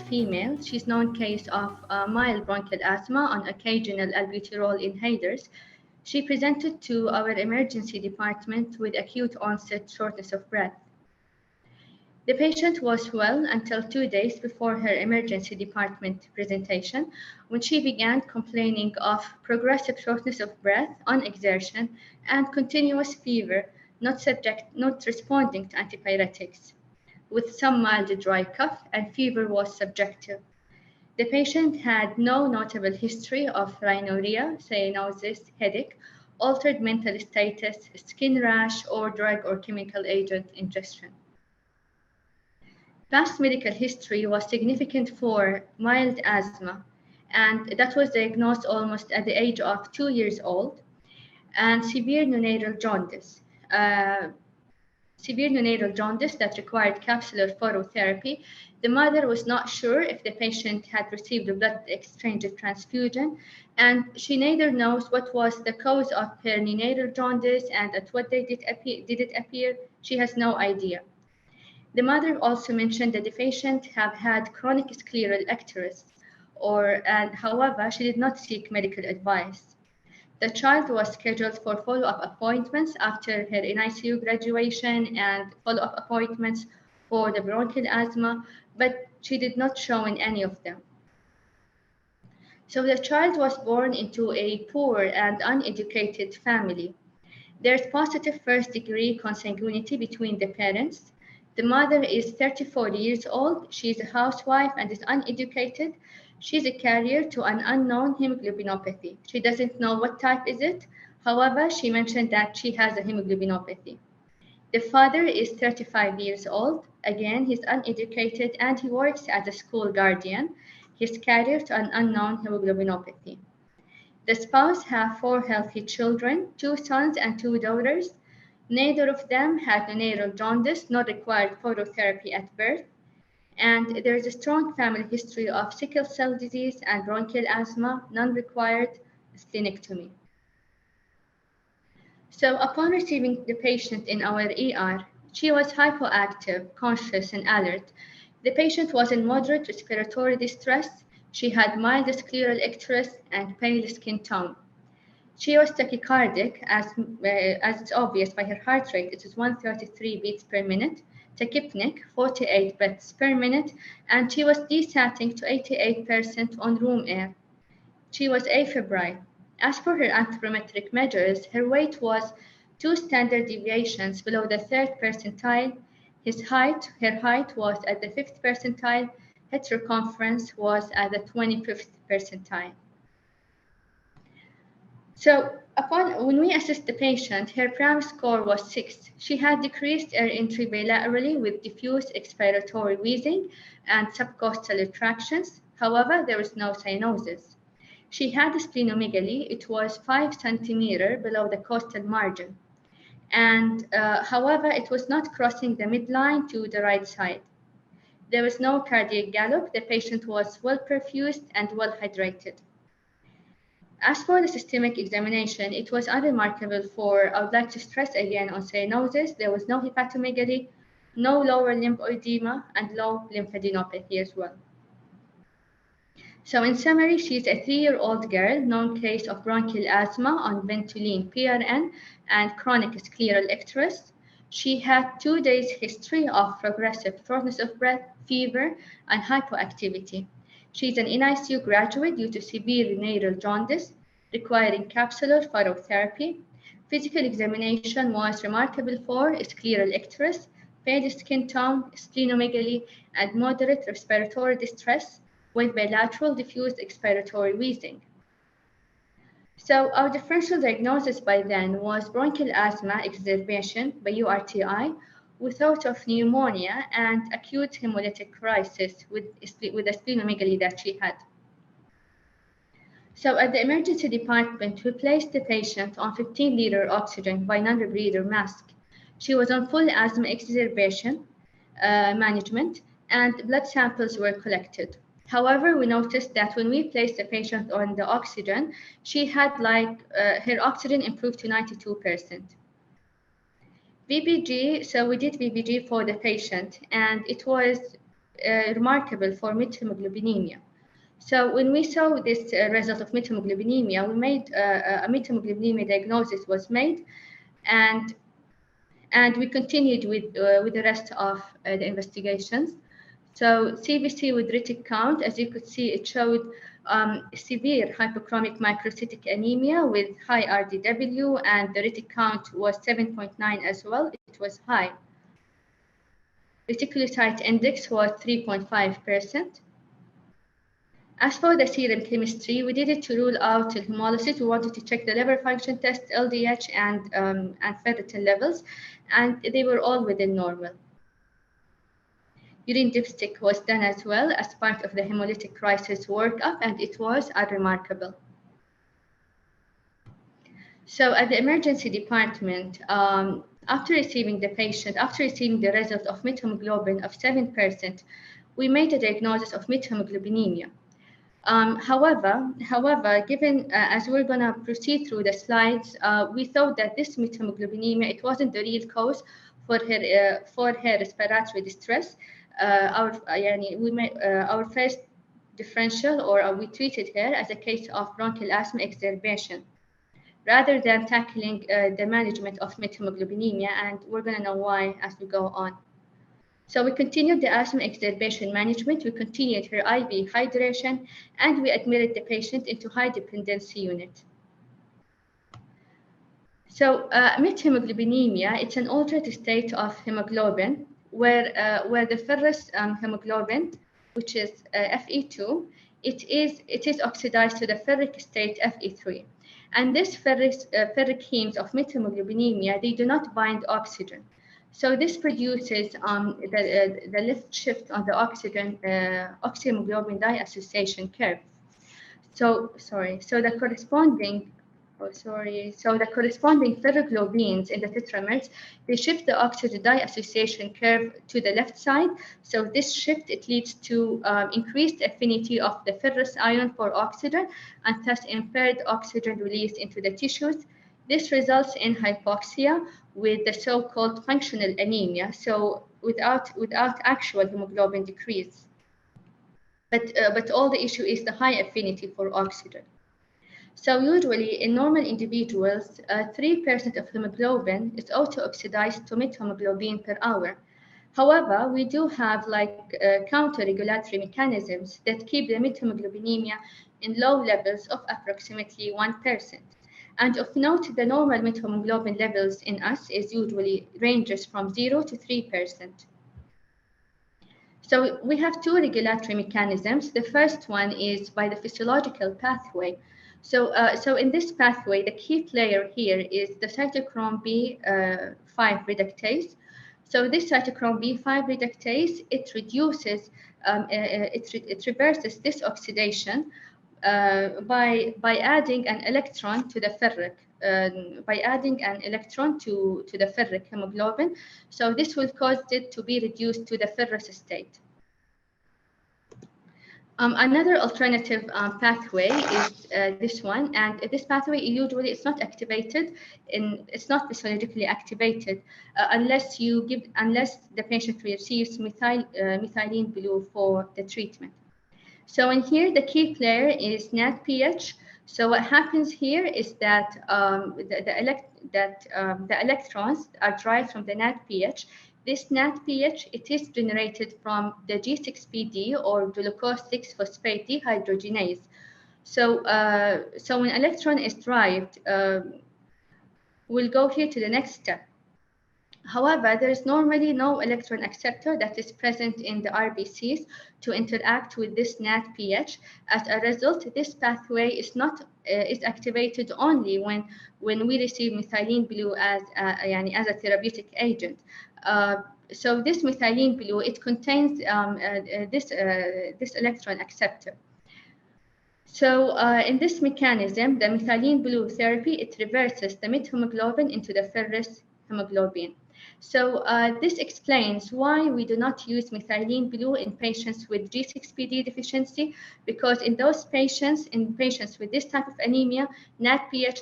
female. She's known case of mild bronchial asthma on occasional albuterol inhalers. She presented to our emergency department with acute onset shortness of breath. The patient was well until 2 days before her emergency department presentation, when she began complaining of progressive shortness of breath on exertion and continuous fever, not responding to antipyretics, with some mild dry cough, and fever was subjective. The patient had no notable history of rhinorrhea, cyanosis, headache, altered mental status, skin rash, or drug or chemical agent ingestion. Past medical history was significant for mild asthma, and that was diagnosed almost at the age of 2 years old, and severe neonatal jaundice. Severe neonatal jaundice that required capsular phototherapy. The mother was not sure if the patient had received a blood exchange transfusion, and she neither knows what was the cause of her neonatal jaundice and at what date did it appear. She has no idea. The mother also mentioned that the patient have had chronic scleral icterus, however, she did not seek medical advice. The child was scheduled for follow-up appointments after her NICU graduation and follow-up appointments for the bronchial asthma, but she did not show in any of them. So the child was born into a poor and uneducated family. There's positive first-degree consanguinity between the parents. The mother is 34 years old. She is a housewife and is uneducated. She's a carrier to an unknown hemoglobinopathy. She doesn't know what type is it. However, she mentioned that she has a hemoglobinopathy. The father is 35 years old. Again, he's uneducated and he works as a school guardian. He's carrier to an unknown hemoglobinopathy. The spouse have 4 healthy children, 2 sons and 2 daughters. Neither of them had neonatal jaundice, nor required phototherapy at birth. And there is a strong family history of sickle cell disease and bronchial asthma, none required splenectomy. So upon receiving the patient in our ER, she was hypoactive, conscious, and alert. The patient was in moderate respiratory distress. She had mild scleral icterus and pale skin tone. She was tachycardic, as it's obvious by her heart rate. It is 133 beats per minute. Tachypneic, 48 breaths per minute, and she was desatting to 88% on room air. She was afebrile. As for her anthropometric measures, her weight was 2 standard deviations below the 3rd percentile. Her height was at the 5th percentile. Head circumference was at the 25th percentile. So when we assessed the patient, her PRAM score was 6. She had decreased air entry bilaterally with diffuse expiratory wheezing and subcostal retractions. However, there was no cyanosis. She had a splenomegaly. It was 5 centimeters below the costal margin. And however, it was not crossing the midline to the right side. There was no cardiac gallop. The patient was well perfused and well hydrated. As for the systemic examination, it was unremarkable I would like to stress again on cyanosis. There was no hepatomegaly, no lower limb edema, and low lymphadenopathy as well. So in summary, she's a 3-year-old girl, known case of bronchial asthma on Ventolin PRN and chronic scleral icterus. She had 2 days history of progressive shortness of breath, fever, and hypoactivity. She's an NICU graduate due to severe neonatal jaundice, requiring capsular phototherapy. Physical examination was remarkable for scleral icterus, pale skin tone, splenomegaly, and moderate respiratory distress with bilateral diffuse expiratory wheezing. So our differential diagnosis by then was bronchial asthma exacerbation by URTI, with thought of pneumonia and acute hemolytic crisis with the splenomegaly that she had. So at the emergency department, we placed the patient on 15-liter oxygen by non-rebreather mask. She was on full asthma exacerbation management, and blood samples were collected. However, we noticed that when we placed the patient on the oxygen, she had her oxygen improved to 92%. VBG, so we did VBG for the patient, and it was remarkable for methemoglobinemia. So when we saw this result of methemoglobinemia, we made a methemoglobinemia diagnosis was made, and we continued with the rest of the investigations. So CBC with retic count, as you could see, it showed severe hypochromic microcytic anemia with high RDW, and the retic count was 7.9 as well. It was high. Reticulocyte index was 3.5%. As for the serum chemistry, we did it to rule out hemolysis. We wanted to check the liver function test, LDH, and ferritin levels, and they were all within normal. Urine dipstick was done as well as part of the hemolytic crisis workup, and it was unremarkable. So at the emergency department, after receiving the result of methemoglobin of 7%, we made a diagnosis of methemoglobinemia. However, given as we're going to proceed through the slides, we thought that this methemoglobinemia, it wasn't the real cause for her respiratory distress. Our first differential, or we treated her as a case of bronchial asthma exacerbation, rather than tackling the management of methemoglobinemia, and we're going to know why as we go on. So we continued the asthma exacerbation management, we continued her IV hydration, and we admitted the patient into high dependency unit. So methemoglobinemia, it's an altered state of hemoglobin where the ferrous hemoglobin, which is Fe2, it is oxidized to the ferric state Fe3. And this ferric hemes of methemoglobinemia, they do not bind oxygen. So this produces the left shift on the oxyhemoglobin diassociation curve. So the corresponding ferroglobins in the tetramers, they shift the oxygen diassociation curve to the left side. So this shift, it leads to increased affinity of the ferrous ion for oxygen, and thus impaired oxygen release into the tissues. This results in hypoxia with the so-called functional anemia, so without actual hemoglobin decrease. But all the issue is the high affinity for oxygen. So usually in normal individuals, 3% of hemoglobin is auto-oxidized to methemoglobin per hour. However, we do have counter-regulatory mechanisms that keep the methemoglobinemia in low levels of approximately 1%. And of note, the normal methemoglobin levels in us is usually ranges from 0 to 3%. So we have two regulatory mechanisms. The first one is by the physiological pathway. So in this pathway, the key player here is the cytochrome B5 reductase. So this cytochrome B5 reductase, it reduces, it reverses this oxidation by adding an electron to the ferric, to the ferric hemoglobin. So this will cause it to be reduced to the ferrous state. Another alternative pathway is this one, and this pathway usually it's not activated, it's not physiologically activated unless the patient receives methylene blue for the treatment. So in here, the key player is NADPH. So what happens here is that the electrons are derived from the NADPH. This NADPH, it is generated from the G6PD, or glucose 6-phosphate dehydrogenase. So when electron is derived, we'll go here to the next step. However, there is normally no electron acceptor that is present in the RBCs to interact with this NADPH. As a result, this pathway is activated only when we receive methylene blue as a therapeutic agent. So this methylene blue, it contains this electron acceptor. So in this mechanism, the methylene blue therapy, it reverses the methemoglobin into the ferrous hemoglobin. So this explains why we do not use methylene blue in patients with G6PD deficiency, because in those patients, with this type of anemia, NADPH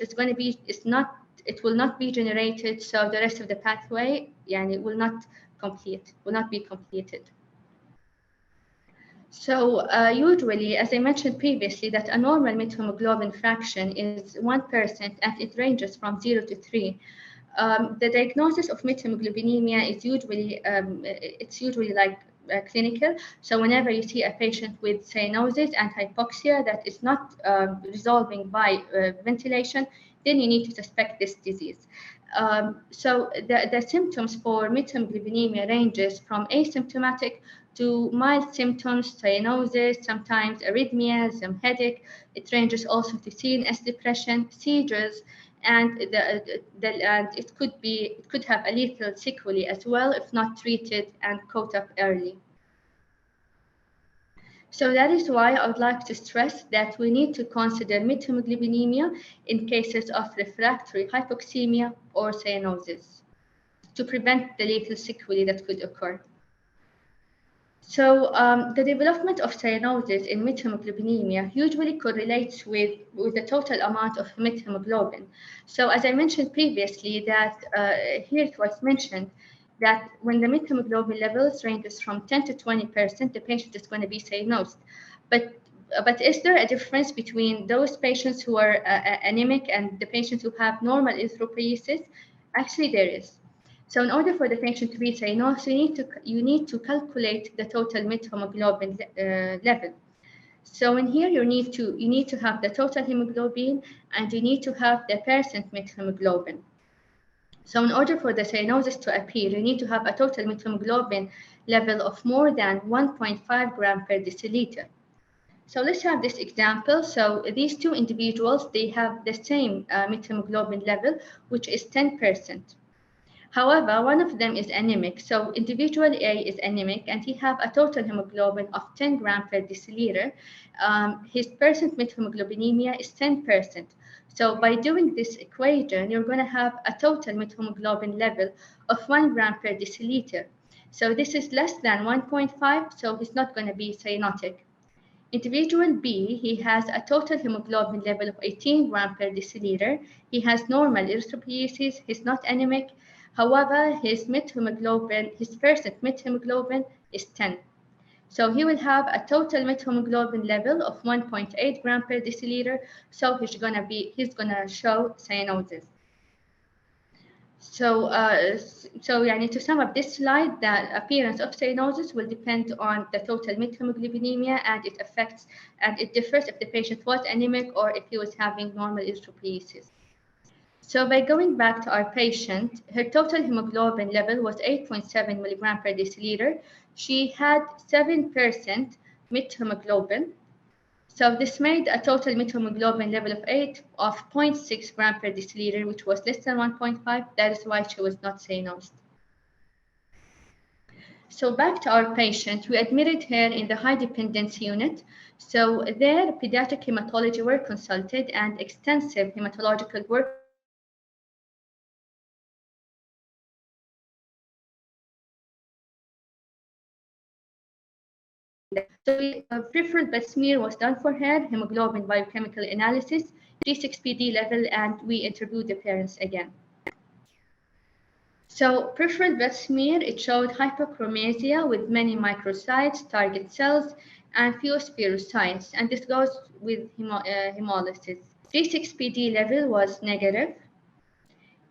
it will not be generated, so the rest of the pathway will not be completed. So usually, as I mentioned previously, that a normal methemoglobin fraction is 1% and it ranges from 0 to 3. The diagnosis of methemoglobinemia is usually, it's usually like clinical. So whenever you see a patient with cyanosis and hypoxia that is not resolving by ventilation, then you need to suspect this disease. So the symptoms for methemoglobinemia ranges from asymptomatic to mild symptoms, cyanosis, sometimes arrhythmia, some headache. It ranges also to CNS depression, seizures, and it could have a lethal sequelae as well if not treated and caught up early. So that is why I would like to stress that we need to consider methemoglobinemia in cases of refractory hypoxemia or cyanosis to prevent the lethal sequelae that could occur. So the development of cyanosis in methemoglobinemia usually correlates with the total amount of methemoglobin. So as I mentioned previously, that here it was mentioned that when the methemoglobin levels ranges from 10 to 20%, the patient is going to be cyanosed. But is there a difference between those patients who are anemic and the patients who have normal erythropoiesis? Actually, there is. So in order for the patient to be cyanosed, you need to calculate the total methemoglobin level. So in here, you need to have the total hemoglobin and you need to have the percent methemoglobin. So in order for the cyanosis to appear, you need to have a total methemoglobin level of more than 1.5 gram per deciliter. So let's have this example. So these two individuals, they have the same methemoglobin level, which is 10%. However, one of them is anemic. So individual A is anemic and he have a total hemoglobin of 10 gram per deciliter. His percent methemoglobinemia is 10%. So by doing this equation, you're going to have a total methemoglobin level of 1 gram per deciliter. So this is less than 1.5, so he's not going to be cyanotic. Individual B, he has a total hemoglobin level of 18 gram per deciliter. He has normal erythropoiesis. He's not anemic. However, his percent methemoglobin is 10. So he will have a total methemoglobin level of 1.8 gram per deciliter. So he's gonna show cyanosis. So, to sum up this slide, the appearance of cyanosis will depend on the total methemoglobinemia, and it differs if the patient was anemic or if he was having normal erythropoiesis. So by going back to our patient, her total hemoglobin level was 8.7 milligram per deciliter. She had 7% methemoglobin. So this made a total methemoglobin level of 0.6 gram per deciliter, which was less than 1.5. That is why she was not cyanosed. So back to our patient, we admitted her in the high dependency unit. So there, pediatric hematology were consulted and extensive hematological work. So peripheral blood smear was done for her, hemoglobin biochemical analysis, G6PD level, and we interviewed the parents again. So peripheral blood smear, it showed hypochromasia with many microcytes, target cells, and few spherocytes, and this goes with hemolysis. G6PD level was negative,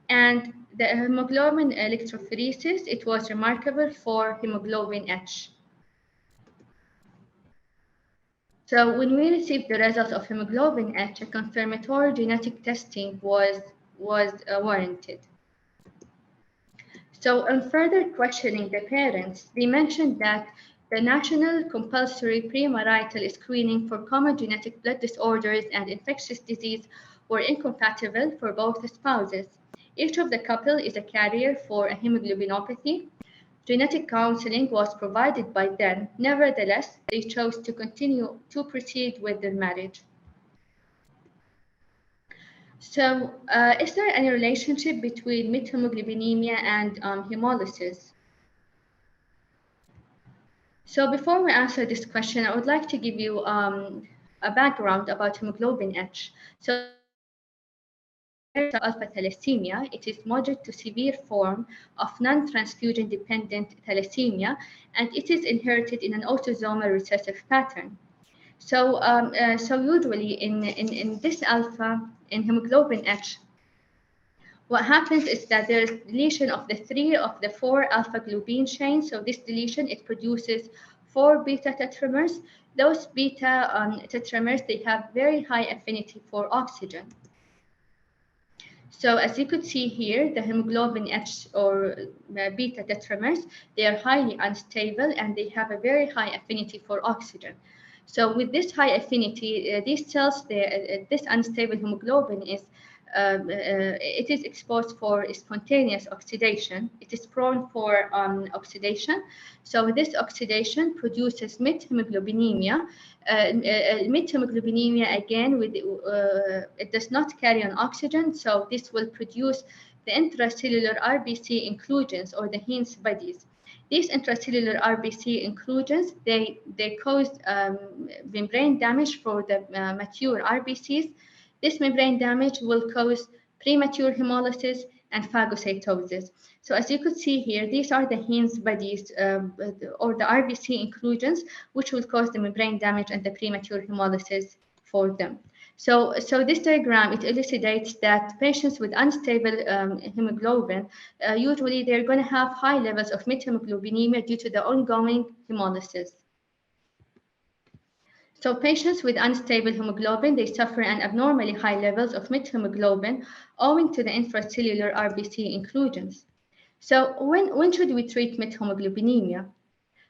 and the hemoglobin electrophoresis, it was remarkable for hemoglobin H. So when we received the results of hemoglobin H, a confirmatory genetic testing was warranted. So on further questioning the parents, they mentioned that the national compulsory premarital screening for common genetic blood disorders and infectious disease were incompatible for both spouses. Each of the couple is a carrier for a hemoglobinopathy. Genetic counseling was provided by them. Nevertheless, they chose to continue to proceed with their marriage. So, is there any relationship between methemoglobinemia and hemolysis? So, before we answer this question, I would like to give you a background about hemoglobin H. So, alpha thalassemia. It is moderate to severe form of non-transfusion dependent thalassemia, and it is inherited in an autosomal recessive pattern. So, so usually in this alpha, in hemoglobin H, what happens is that there is deletion of the 3 of the 4 alpha globin chains. So this deletion, it produces 4 beta tetramers. Those beta tetramers, they have very high affinity for oxygen. So as you could see here, the hemoglobin H or beta tetramers, they are highly unstable and they have a very high affinity for oxygen. So with this high affinity, these cells, this unstable hemoglobin is it is exposed for spontaneous oxidation. It is prone for oxidation. So this oxidation produces methemoglobinemia. Methemoglobinemia, again, with it does not carry an oxygen, so this will produce the intracellular RBC inclusions or the Heinz bodies. These intracellular RBC inclusions, they cause membrane damage for the mature RBCs. This membrane damage will cause premature hemolysis and phagocytosis. So as you could see here, these are the Heinz bodies or the RBC inclusions, which will cause the membrane damage and the premature hemolysis for them. So this diagram, it elucidates that patients with unstable hemoglobin, usually they're going to have high levels of methemoglobinemia due to the ongoing hemolysis. So patients with unstable hemoglobin, they suffer an abnormally high levels of methemoglobin owing to the intracellular RBC inclusions. So when should we treat methemoglobinemia?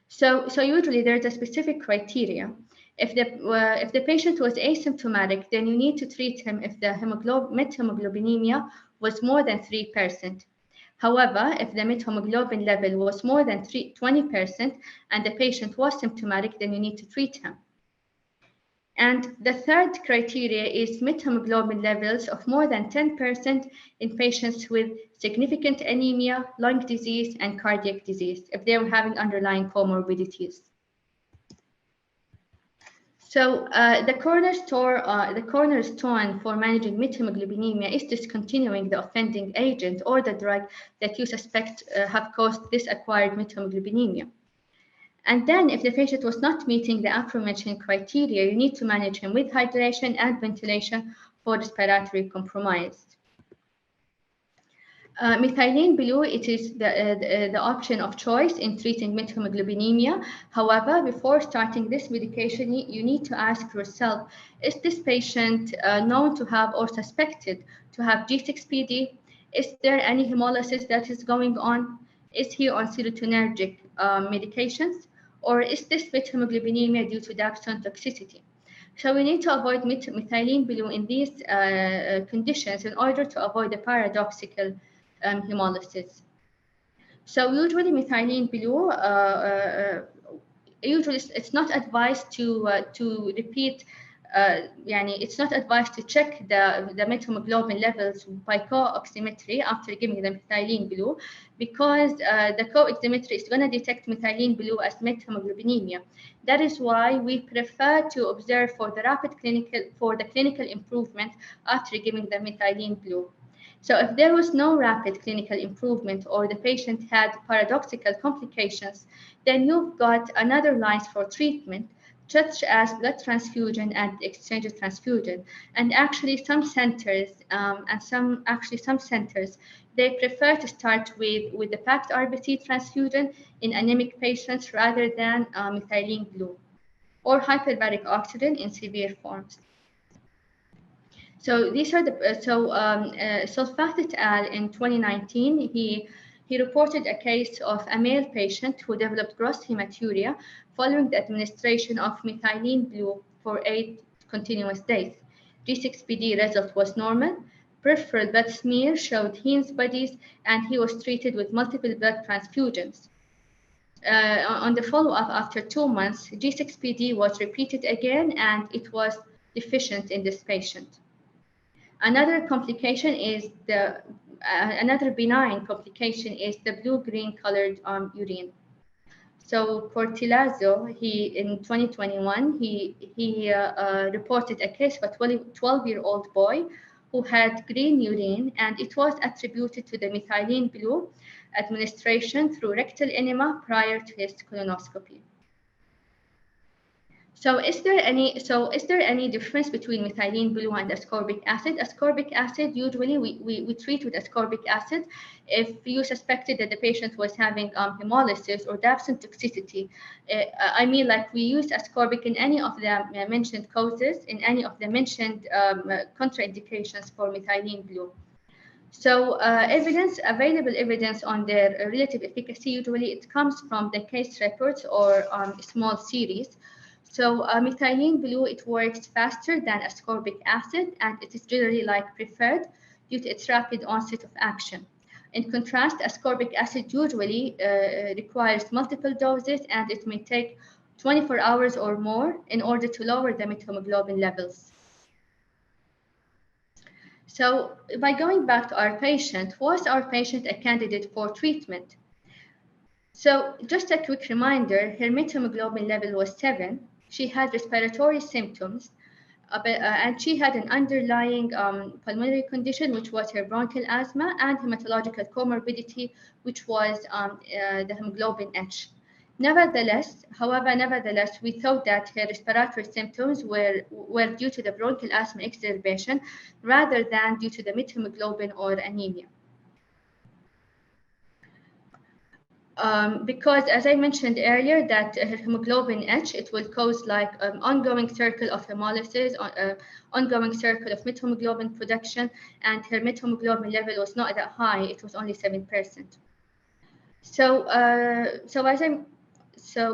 So usually there's a specific criteria. If the patient was asymptomatic, then you need to treat him if the methemoglobinemia was more than 3%. However, if the methemoglobin level was more than 20% and the patient was symptomatic, then you need to treat him. And the third criteria is methemoglobin levels of more than 10% in patients with significant anemia, lung disease, and cardiac disease, if they were having underlying comorbidities. So the cornerstone for managing methemoglobinemia is discontinuing the offending agent or the drug that you suspect have caused this acquired methemoglobinemia. And then if the patient was not meeting the aforementioned criteria, you need to manage him with hydration and ventilation for respiratory compromise. Methylene blue, it is the option of choice in treating methemoglobinemia. However, before starting this medication, you need to ask yourself, is this patient known to have or suspected to have G6PD? Is there any hemolysis that is going on? Is he on serotonergic medications? Or is this methemoglobinemia due to dapsone toxicity? So we need to avoid methylene blue in these conditions in order to avoid the paradoxical hemolysis. So usually methylene blue, usually it's not advised to repeat. It's not advised to check the methemoglobin levels by co-oximetry after giving them methylene blue, because the co-oximetry is going to detect methylene blue as methemoglobinemia. That is why we prefer to observe for the clinical improvement after giving the methylene blue. So if there was no rapid clinical improvement or the patient had paradoxical complications, then you've got another lines for treatment, such as blood transfusion and exchange transfusion. And actually some centers, some centers, they prefer to start with the packed RBC transfusion in anemic patients rather than methylene blue or hyperbaric oxygen in severe forms. So these are the Sulfat et al. In 2019, he reported a case of a male patient who developed gross hematuria following the administration of methylene blue for 8 continuous days. G6PD result was normal. Peripheral blood smear showed Heinz bodies, and he was treated with multiple blood transfusions. On the follow-up after 2 months, G6PD was repeated again, and it was deficient in this patient. Another complication is another benign complication is the blue-green colored urine. So Cortilazzo, in 2021, he reported a case of a 12-year-old boy who had green urine, and it was attributed to the methylene blue administration through rectal enema prior to his colonoscopy. So is there any difference between methylene blue and ascorbic acid? Ascorbic acid, usually we treat with ascorbic acid if you suspected that the patient was having hemolysis or absent toxicity. I mean, like, we use ascorbic in any of the mentioned causes, in any of the mentioned contraindications for methylene blue. So available evidence on their relative efficacy, usually it comes from the case reports or small series. So methylene blue, it works faster than ascorbic acid, and it is generally preferred due to its rapid onset of action. In contrast, ascorbic acid usually requires multiple doses, and it may take 24 hours or more in order to lower the methemoglobin levels. So by going back to our patient, was our patient a candidate for treatment? So just a quick reminder, her methemoglobin level was 7. She had respiratory symptoms, and she had an underlying pulmonary condition, which was her bronchial asthma, and hematological comorbidity, which was the hemoglobin H. Nevertheless, we thought that her respiratory symptoms were due to the bronchial asthma exacerbation rather than due to the methemoglobin or anemia. Because, as I mentioned earlier, that her hemoglobin H, it will cause ongoing circle of hemolysis, ongoing circle of methemoglobin production, and her methemoglobin level was not that high; it was only 7%. So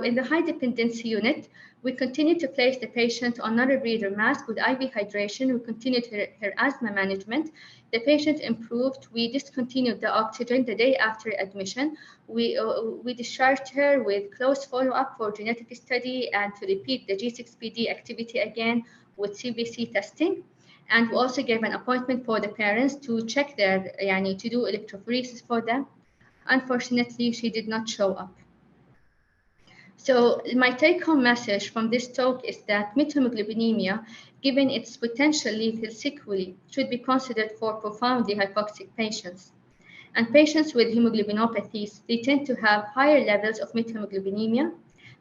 in the high dependency unit, we continued to place the patient on non-rebreather mask with IV hydration. We continued her asthma management. The patient improved. We discontinued the oxygen the day after admission. We discharged her with close follow-up for genetic study and to repeat the G6PD activity again with CBC testing. And we also gave an appointment for the parents to check to do electrophoresis for them. Unfortunately, she did not show up. So my take-home message from this talk is that methemoglobinemia, given its potential lethal sequelae, should be considered for profoundly hypoxic patients. And patients with hemoglobinopathies, they tend to have higher levels of methemoglobinemia.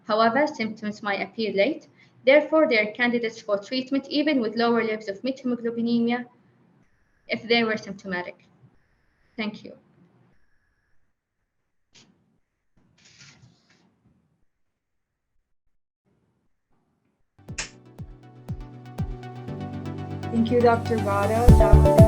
However, symptoms might appear late. Therefore, they are candidates for treatment even with lower levels of methemoglobinemia if they were symptomatic. Thank you. Thank you, Dr. Ghada.